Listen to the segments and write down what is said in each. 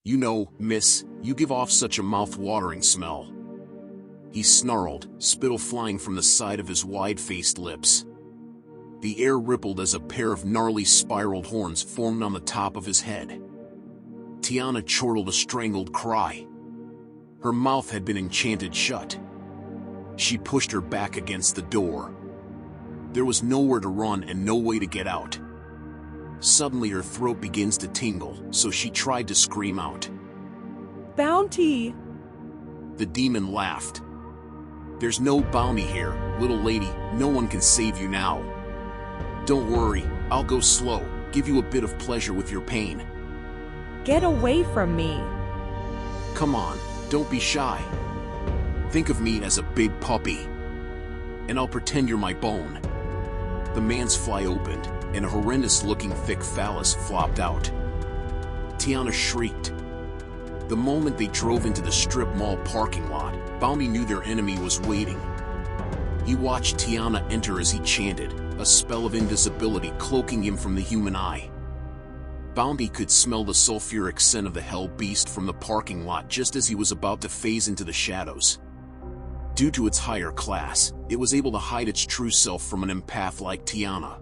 You know, miss, you give off such a mouth-watering smell. He snarled, spittle flying from the side of his wide-faced lips. The air rippled as a pair of gnarly spiraled horns formed on the top of his head. Tiana chortled a strangled cry. Her mouth had been enchanted shut. She pushed her back against the door. There was nowhere to run and no way to get out. Suddenly her throat begins to tingle, so she tried to scream out. Bounty! The demon laughed. There's no bounty here, little lady, no one can save you now. Don't worry, I'll go slow, give you a bit of pleasure with your pain. Get away from me! Come on, don't be shy. Think of me as a big puppy. And I'll pretend you're my bone. The man's fly opened, and a horrendous-looking thick phallus flopped out. Tiana shrieked. The moment they drove into the strip mall parking lot, Bounty knew their enemy was waiting. He watched Tiana enter as he chanted, a spell of invisibility cloaking him from the human eye. Bounty could smell the sulfuric scent of the hell beast from the parking lot just as he was about to phase into the shadows. Due to its higher class, it was able to hide its true self from an empath like Tiana.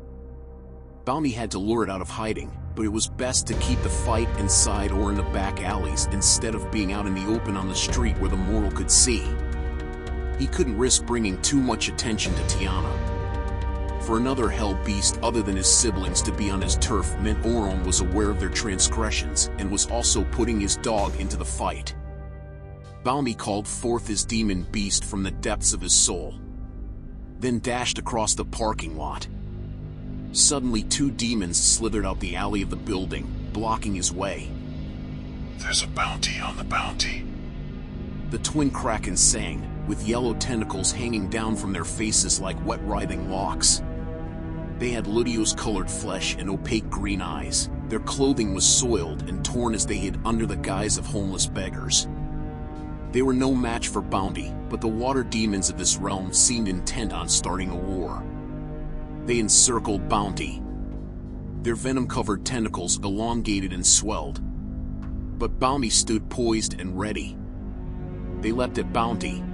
Bounty had to lure it out of hiding, but it was best to keep the fight inside or in the back alleys instead of being out in the open on the street where the mortal could see. He couldn't risk bringing too much attention to Tiana. For another hell beast other than his siblings to be on his turf meant Oron was aware of their transgressions and was also putting his dog into the fight. Bounty called forth his demon beast from the depths of his soul, then dashed across the parking lot. Suddenly 2 demons slithered out the alley of the building, blocking his way. There's a bounty on the bounty. The twin kraken sang, with yellow tentacles hanging down from their faces like wet writhing locks. They had luteous-colored flesh and opaque green eyes. Their clothing was soiled and torn as they hid under the guise of homeless beggars. They were no match for Bounty, but the water demons of this realm seemed intent on starting a war. They encircled Bounty. Their venom-covered tentacles elongated and swelled. But Bounty stood poised and ready. They leapt at Bounty.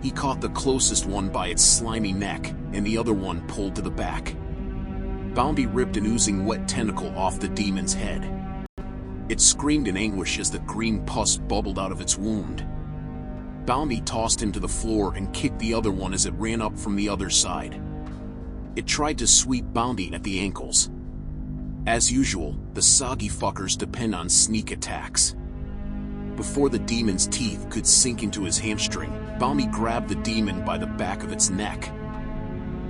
He caught the closest one by its slimy neck, and the other one pulled to the back. Bounty ripped an oozing wet tentacle off the demon's head. It screamed in anguish as the green pus bubbled out of its wound. Bounty tossed him to the floor and kicked the other one as it ran up from the other side. It tried to sweep Bounty at the ankles. As usual, the soggy fuckers depend on sneak attacks. Before the demon's teeth could sink into his hamstring, Bounty grabbed the demon by the back of its neck.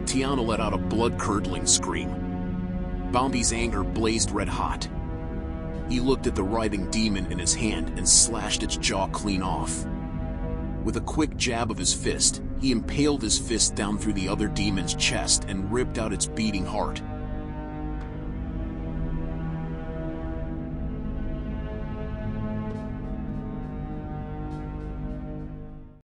Tiana let out a blood-curdling scream. Bounty's anger blazed red-hot. He looked at the writhing demon in his hand and slashed its jaw clean off. With a quick jab of his fist, he impaled his fist down through the other demon's chest and ripped out its beating heart,